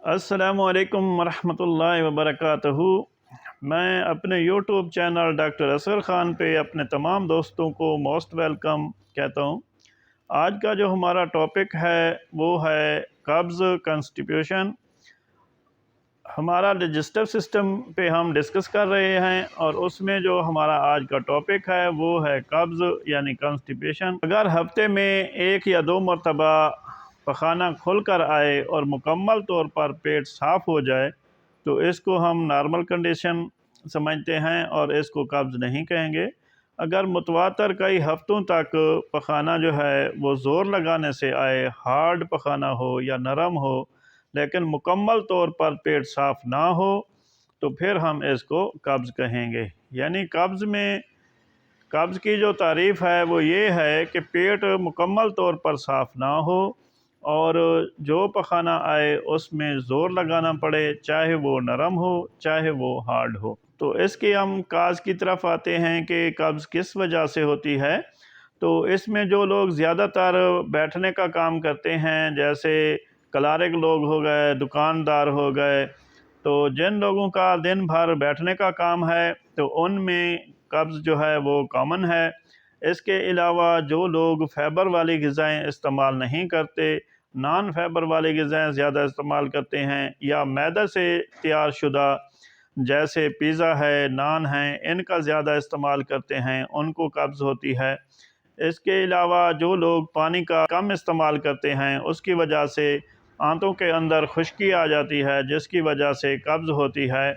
السلام علیکم ورحمۃ اللہ وبرکاتہ۔ میں اپنے YouTube channel doctor Asghar Khan پہ اپنے تمام دوستوں کو موسٹ ویلکم کہتا ہوں۔ آج کا جو ہمارا ٹاپک ہے وہ ہے قبض کنسٹیپیوشن۔ ہمارا ڈائجسٹو سسٹم پہ ہم ڈسکس کر رہے ہیں اور اس میں جو ہمارا آج کا ٹاپک ہے وہ ہے قبض یعنی کنسٹیپیشن۔ اگر ہفتے میں 1 یا 2 مرتبہ پخانہ کھل کر آئے اور مکمل طور پر پیٹ صاف ہو جائے تو اس کو ہم نارمل کنڈیشن سمجھتے ہیں اور اس کو قبض نہیں کہیں گے۔ اگر متواتر کئی ہفتوں تک پخانہ جو ہے وہ زور لگانے سے آئے، ہارڈ پخانہ ہو یا نرم ہو لیکن مکمل طور پر پیٹ صاف نہ ہو تو پھر ہم اس کو قبض کہیں گے۔ یعنی قبض کی جو تعریف ہے وہ یہ ہے کہ پیٹ مکمل طور پر صاف نہ ہو اور جو پخانہ آئے اس میں زور لگانا پڑے، چاہے وہ نرم ہو چاہے وہ ہارڈ ہو۔ تو اس کی ہم کاز کی طرف آتے ہیں کہ قبض کس وجہ سے ہوتی ہے۔ تو اس میں جو لوگ زیادہ تر بیٹھنے کا کام کرتے ہیں، جیسے کلارک لوگ ہو گئے، دکاندار ہو گئے، تو جن لوگوں کا دن بھر بیٹھنے کا کام ہے تو ان میں قبض جو ہے وہ کامن ہے۔ اس کے علاوہ جو لوگ فائبر والی غذائیں استعمال نہیں کرتے، نان فائبر والی غذائیں زیادہ استعمال کرتے ہیں یا میدہ سے تیار شدہ جیسے پیزا ہے، نان ہیں، ان کا زیادہ استعمال کرتے ہیں، ان کو قبض ہوتی ہے۔ اس کے علاوہ جو لوگ پانی کا کم استعمال کرتے ہیں اس کی وجہ سے آنتوں کے اندر خشکی آ جاتی ہے جس کی وجہ سے قبض ہوتی ہے۔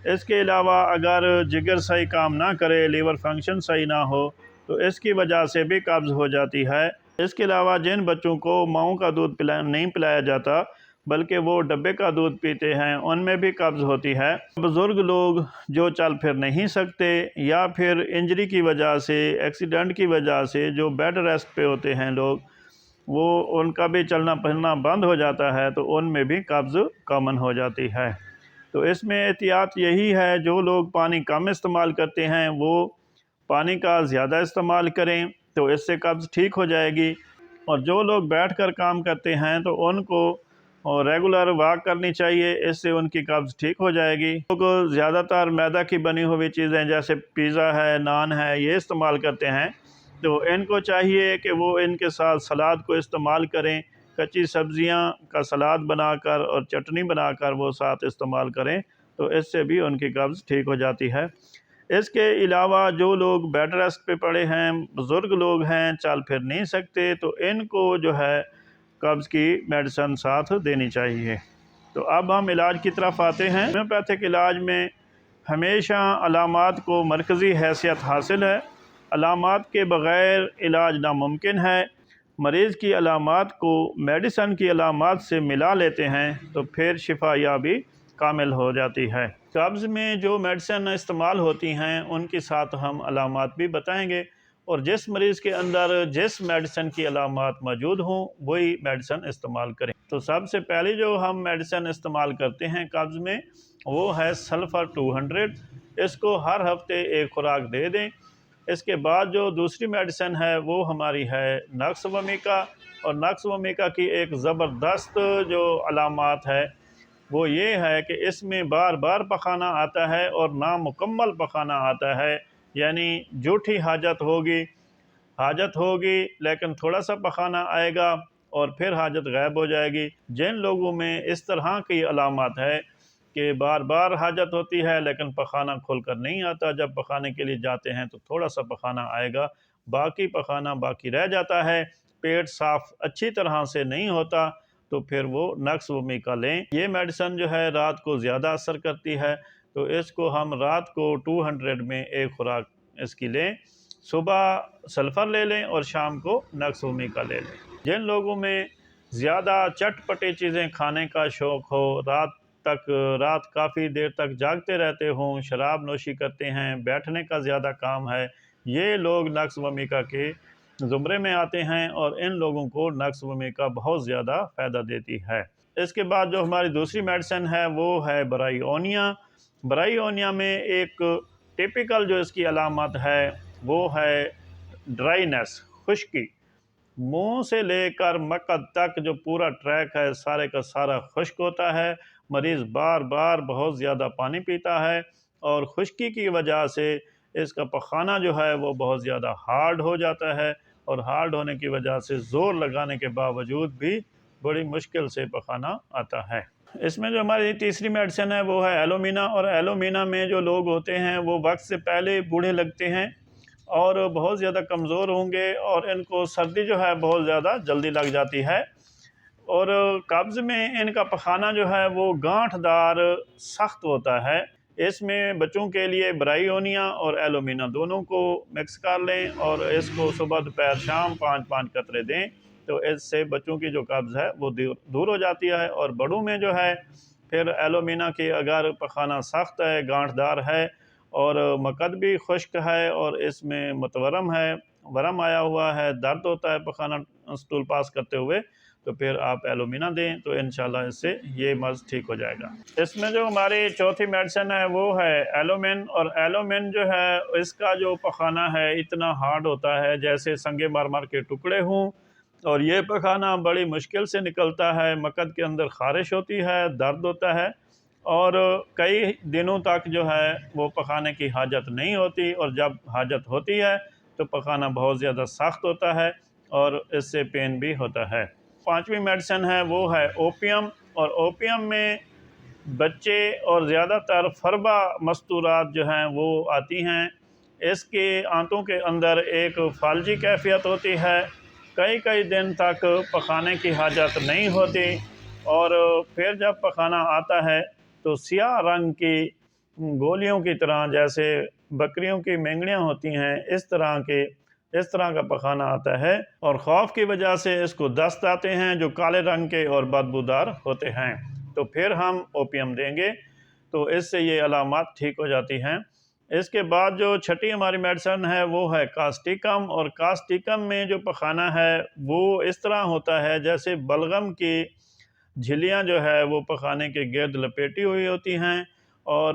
اس کے علاوہ اگر جگر صحیح کام نہ کرے، لیور فنکشن صحیح نہ ہو تو اس کی وجہ سے بھی قبض ہو جاتی ہے۔ اس کے علاوہ جن بچوں کو ماؤں کا دودھ نہیں پلایا جاتا بلکہ وہ ڈبے کا دودھ پیتے ہیں ان میں بھی قبض ہوتی ہے۔ بزرگ لوگ جو چل پھر نہیں سکتے یا پھر انجری کی وجہ سے، ایکسیڈنٹ کی وجہ سے جو بیڈ ریسٹ پہ ہوتے ہیں لوگ، وہ ان کا بھی چلنا پھرنا بند ہو جاتا ہے تو ان میں بھی قبض کامن ہو جاتی ہے۔ تو اس میں احتیاط یہی ہے، جو لوگ پانی کم استعمال کرتے ہیں وہ پانی کا زیادہ استعمال کریں تو اس سے قبض ٹھیک ہو جائے گی، اور جو لوگ بیٹھ کر کام کرتے ہیں تو ان کو ریگولر واک کرنی چاہیے، اس سے ان کی قبض ٹھیک ہو جائے گی۔ لوگ زیادہ تر میدہ کی بنی ہوئی چیزیں جیسے پیزا ہے، نان ہے، یہ استعمال کرتے ہیں تو ان کو چاہیے کہ وہ ان کے ساتھ سلاد کو استعمال کریں، کچی سبزیاں کا سلاد بنا کر اور چٹنی بنا کر وہ ساتھ استعمال کریں تو اس سے بھی ان کی قبض ٹھیک ہو جاتی ہے۔ اس کے علاوہ جو لوگ بیڈ ریسٹ پہ پڑے ہیں، بزرگ لوگ ہیں، چل پھر نہیں سکتے، تو ان کو جو ہے قبض کی میڈیسن ساتھ دینی چاہیے۔ تو اب ہم علاج کی طرف آتے ہیں۔ ہومیوپیتھک علاج میں ہمیشہ علامات کو مرکزی حیثیت حاصل ہے۔ علامات کے بغیر علاج ناممکن ہے۔ مریض کی علامات کو میڈیسن کی علامات سے ملا لیتے ہیں تو پھر شفا یابی کامل ہو جاتی ہے۔ قبض میں جو میڈیسن استعمال ہوتی ہیں ان کے ساتھ ہم علامات بھی بتائیں گے، اور جس مریض کے اندر جس میڈیسن کی علامات موجود ہوں وہی میڈیسن استعمال کریں۔ تو سب سے پہلے جو ہم میڈیسن استعمال کرتے ہیں قبض میں وہ ہے سلفر 200۔ اس کو ہر ہفتے 1 خوراک دے دیں۔ اس کے بعد جو دوسری میڈیسن ہے وہ ہماری ہے نقص ومیکا، اور نقص ومیکا کی ایک زبردست جو علامات ہے وہ یہ ہے کہ اس میں بار بار پخانہ آتا ہے اور نامکمل پخانہ آتا ہے، یعنی جھوٹی حاجت ہوگی لیکن تھوڑا سا پخانہ آئے گا اور پھر حاجت غائب ہو جائے گی۔ جن لوگوں میں اس طرح کی علامات ہے کہ بار بار حاجت ہوتی ہے لیکن پخانہ کھل کر نہیں آتا، جب پخانے کے لیے جاتے ہیں تو تھوڑا سا پخانہ آئے گا، باقی پخانہ باقی رہ جاتا ہے، پیٹ صاف اچھی طرح سے نہیں ہوتا، تو پھر وہ نقص ومیکا لیں۔ یہ میڈیسن جو ہے رات کو زیادہ اثر کرتی ہے تو اس کو ہم رات کو 200 میں 1 خوراک اس کی لیں، صبح سلفر لے لیں اور شام کو نقص ومیکا لے لیں۔ جن لوگوں میں زیادہ چٹ پٹی چیزیں کھانے کا شوق ہو، رات کافی دیر تک جاگتے رہتے ہوں، شراب نوشی کرتے ہیں، بیٹھنے کا زیادہ کام ہے، یہ لوگ نقص ومیکا کے زمرے میں آتے ہیں اور ان لوگوں کو نقص ومیکا بہت زیادہ فائدہ دیتی ہے۔ اس کے بعد جو ہماری دوسری میڈیسن ہے وہ ہے برائی اونیا۔ برائی اونیا میں ایک ٹیپیکل جو اس کی علامت ہے وہ ہے ڈرائینس، خشکی۔ منہ سے لے کر مقعد تک جو پورا ٹریک ہے سارے کا سارا خشک ہوتا ہے، مریض بار بار بہت زیادہ پانی پیتا ہے، اور خشکی کی وجہ سے اس کا پخانہ جو ہے وہ بہت زیادہ ہارڈ ہو جاتا ہے، اور ہارڈ ہونے کی وجہ سے زور لگانے کے باوجود بھی بڑی مشکل سے پخانہ آتا ہے۔ اس میں جو ہماری تیسری میڈیسن ہے وہ ہے ایلومینا، اور ایلومینا میں جو لوگ ہوتے ہیں وہ وقت سے پہلے بوڑھے لگتے ہیں اور بہت زیادہ کمزور ہوں گے، اور ان کو سردی جو ہے بہت زیادہ جلدی لگ جاتی ہے، اور قبض میں ان کا پخانہ جو ہے وہ گانٹھ دار سخت ہوتا ہے۔ اس میں بچوں کے لیے برائیونیا اور ایلومینا دونوں کو مکس کر لیں، اور اس کو صبح دوپہر شام 5 قطرے دیں، تو اس سے بچوں کی جو قبض ہے وہ دور ہو جاتی ہے۔ اور بڑوں میں جو ہے پھر ایلومینا کی اگر پخانہ سخت ہے، گانٹھ دار ہے، اور مقعد بھی خشک ہے، اور اس میں متورم ہے، ورم آیا ہوا ہے، درد ہوتا ہے پخانہ اسٹول پاس کرتے ہوئے، تو پھر آپ ایلومینا دیں، تو انشاءاللہ اس سے یہ مرض ٹھیک ہو جائے گا۔ اس میں جو ہماری چوتھی میڈیسن ہے وہ ہے ایلومین، اور ایلومین جو ہے اس کا جو پخانہ ہے اتنا ہارڈ ہوتا ہے جیسے سنگ مرمر کے ٹکڑے ہوں، اور یہ پخانہ بڑی مشکل سے نکلتا ہے، مقعد کے اندر خارش ہوتی ہے، درد ہوتا ہے، اور کئی دنوں تک جو ہے وہ پخانے کی حاجت نہیں ہوتی، اور جب حاجت ہوتی ہے تو پخانہ بہت زیادہ سخت ہوتا ہے، اور اس سے پین بھی ہوتا ہے۔ پانچویں میڈیسن ہے وہ ہے اوپیم، اور اوپیم میں بچے اور زیادہ تر فربا مستورات جو ہیں وہ آتی ہیں۔ اس کے آنتوں کے اندر ایک فالجی کیفیت ہوتی ہے، کئی دن تک پخانے کی حاجت نہیں ہوتی، اور پھر جب پخانہ آتا ہے تو سیاہ رنگ کی گولیوں کی طرح، جیسے بکریوں کی مینگڑیاں ہوتی ہیں، اس طرح کا پخانہ آتا ہے، اور خوف کی وجہ سے اس کو دست آتے ہیں جو کالے رنگ کے اور بدبودار ہوتے ہیں، تو پھر ہم اوپیم دیں گے، تو اس سے یہ علامات ٹھیک ہو جاتی ہیں۔ اس کے بعد جو چھٹی ہماری میڈیسن ہے وہ ہے کاسٹیکم، اور کاسٹیکم میں جو پخانہ ہے وہ اس طرح ہوتا ہے جیسے بلغم کی جھلیاں جو ہے وہ پخانے کے گرد لپیٹی ہوئی ہوتی ہیں، اور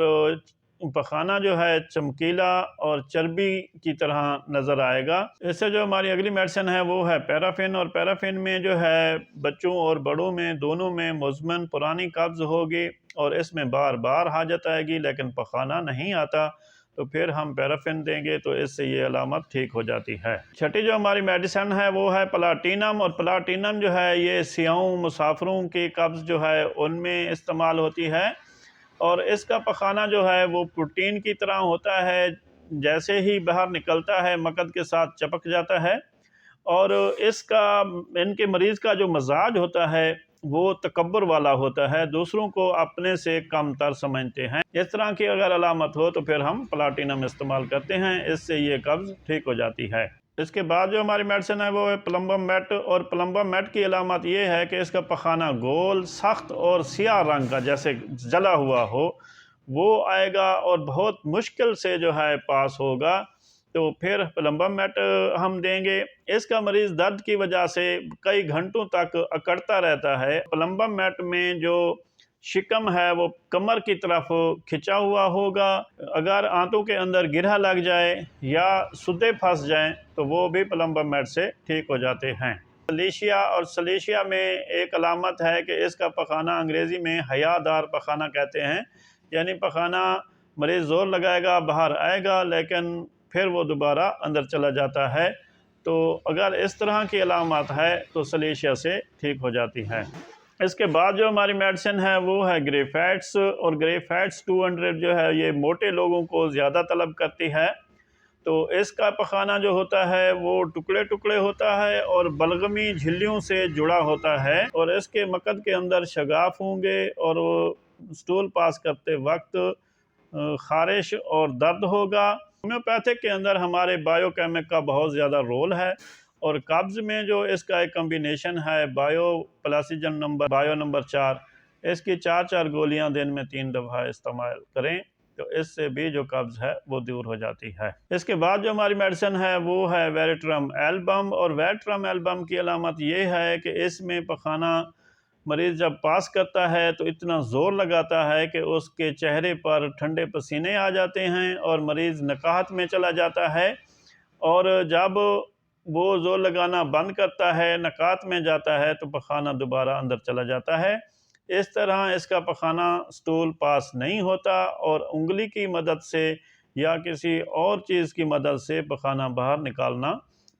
پخانہ جو ہے چمکیلا اور چربی کی طرح نظر آئے گا۔ اس سے جو ہماری اگلی میڈیسن ہے وہ ہے پیرافین، اور پیرافین میں جو ہے بچوں اور بڑوں میں دونوں میں مزمن پرانی قبض ہوگی، اور اس میں بار بار حاجت آئے گی لیکن پخانہ نہیں آتا، تو پھر ہم پیرافین دیں گے، تو اس سے یہ علامت ٹھیک ہو جاتی ہے۔ چھٹی جو ہماری میڈیسن ہے وہ ہے پلاٹینم، اور پلاٹینم جو ہے یہ سیاحوں مسافروں کی قبض جو ہے ان میں استعمال ہوتی ہے، اور اس کا پخانہ جو ہے وہ پروٹین کی طرح ہوتا ہے، جیسے ہی باہر نکلتا ہے مقعد کے ساتھ چپک جاتا ہے، اور ان کے مریض کا جو مزاج ہوتا ہے وہ تکبر والا ہوتا ہے، دوسروں کو اپنے سے کم تر سمجھتے ہیں۔ اس طرح کی اگر علامت ہو تو پھر ہم پلاٹینم استعمال کرتے ہیں، اس سے یہ قبض ٹھیک ہو جاتی ہے۔ اس کے بعد جو ہماری میڈیسن ہے وہ ہے پلمبم میٹ، اور پلمبم میٹ کی علامت یہ ہے کہ اس کا پخانہ گول، سخت اور سیاہ رنگ کا جیسے جلا ہوا ہو وہ آئے گا، اور بہت مشکل سے جو ہے پاس ہوگا، تو پھر پلمبم میٹ ہم دیں گے۔ اس کا مریض درد کی وجہ سے کئی گھنٹوں تک اکڑتا رہتا ہے۔ پلمبم میٹ میں جو شکم ہے وہ کمر کی طرف کھچا ہوا ہوگا، اگر آنتوں کے اندر گرہ لگ جائے یا سدے پھنس جائیں تو وہ بھی پلمبم میٹ سے ٹھیک ہو جاتے ہیں۔ سلیشیا، اور سلیشیا میں ایک علامت ہے کہ اس کا پخانہ انگریزی میں حیا دار پخانہ کہتے ہیں، یعنی پخانہ مریض زور لگائے گا باہر آئے گا لیکن پھر وہ دوبارہ اندر چلا جاتا ہے، تو اگر اس طرح کی علامات ہے تو سلیشیا سے ٹھیک ہو جاتی ہے۔ اس کے بعد جو ہماری میڈیسن ہے وہ ہے گرے فیٹس، اور گرے فیٹس 200 جو ہے یہ موٹے لوگوں کو زیادہ طلب کرتی ہے، تو اس کا پخانہ جو ہوتا ہے وہ ٹکڑے ٹکڑے ہوتا ہے اور بلغمی جھلیوں سے جڑا ہوتا ہے، اور اس کے مقعد کے اندر شگاف ہوں گے، اور وہ اسٹول پاس کرتے وقت خارش اور درد ہوگا۔ ہومیوپیتھک کے اندر ہمارے بایو کیمک کا بہت زیادہ رول ہے، اور قبض میں جو اس کا ایک کمبینیشن ہے بایو نمبر 4، اس کی 4 گولیاں دن میں 3 دفعہ استعمال کریں، تو اس سے بھی جو قبض ہے وہ دور ہو جاتی ہے۔ اس کے بعد جو ہماری میڈیسن ہے وہ ہے ویریٹرم ایلبم، اور ویریٹرم ایلبم کی علامت یہ ہے کہ اس میں پخانہ مریض جب پاس کرتا ہے تو اتنا زور لگاتا ہے کہ اس کے چہرے پر ٹھنڈے پسینے آ جاتے ہیں، اور مریض نقاہت میں چلا جاتا ہے، اور جب وہ زور لگانا بند کرتا ہے، نکات میں جاتا ہے تو پخانہ دوبارہ اندر چلا جاتا ہے۔ اس طرح اس کا پخانہ سٹول پاس نہیں ہوتا اور انگلی کی مدد سے یا کسی اور چیز کی مدد سے پخانہ باہر نکالنا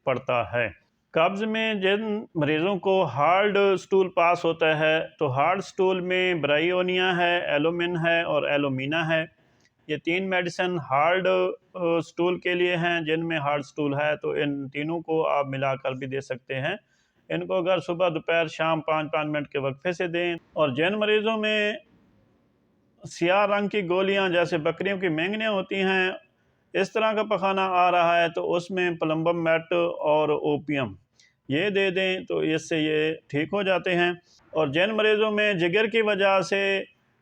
پڑتا ہے۔ قبض میں جن مریضوں کو ہارڈ سٹول پاس ہوتا ہے تو ہارڈ سٹول میں برائیونیا ہے، ایلومن ہے اور ایلومینا ہے۔ یہ تین میڈیسن ہارڈ سٹول کے لیے ہیں۔ جن میں ہارڈ سٹول ہے تو ان تینوں کو آپ ملا کر بھی دے سکتے ہیں۔ ان کو اگر صبح دوپہر شام 5 منٹ کے وقفے سے دیں۔ اور جن مریضوں میں سیاہ رنگ کی گولیاں جیسے بکریوں کی مینگنیاں ہوتی ہیں، اس طرح کا پخانہ آ رہا ہے تو اس میں پلمبم میٹ اور اوپیم یہ دے دیں تو اس سے یہ ٹھیک ہو جاتے ہیں۔ اور جن مریضوں میں جگر کی وجہ سے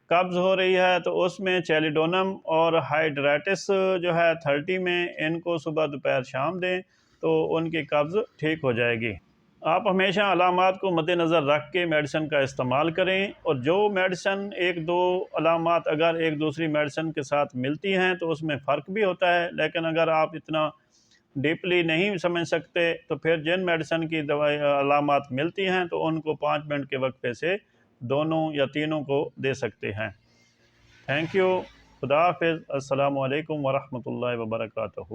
قبض ہو رہی ہے تو اس میں چیلیڈونم اور ہائیڈریٹس جو ہے 30 میں ان کو صبح دوپہر شام دیں تو ان کی قبض ٹھیک ہو جائے گی۔ آپ ہمیشہ علامات کو مد نظر رکھ کے میڈیسن کا استعمال کریں، اور جو میڈیسن ایک دو علامات اگر ایک دوسری میڈیسن کے ساتھ ملتی ہیں تو اس میں فرق بھی ہوتا ہے، لیکن اگر آپ اتنا ڈیپلی نہیں سمجھ سکتے تو پھر جن میڈیسن کی علامات ملتی ہیں تو ان کو 5 منٹ کے وقفے سے دونوں یا تینوں کو دے سکتے ہیں۔ تھینک یو، خدا حافظ، السلام علیکم ورحمۃ اللہ وبرکاتہ۔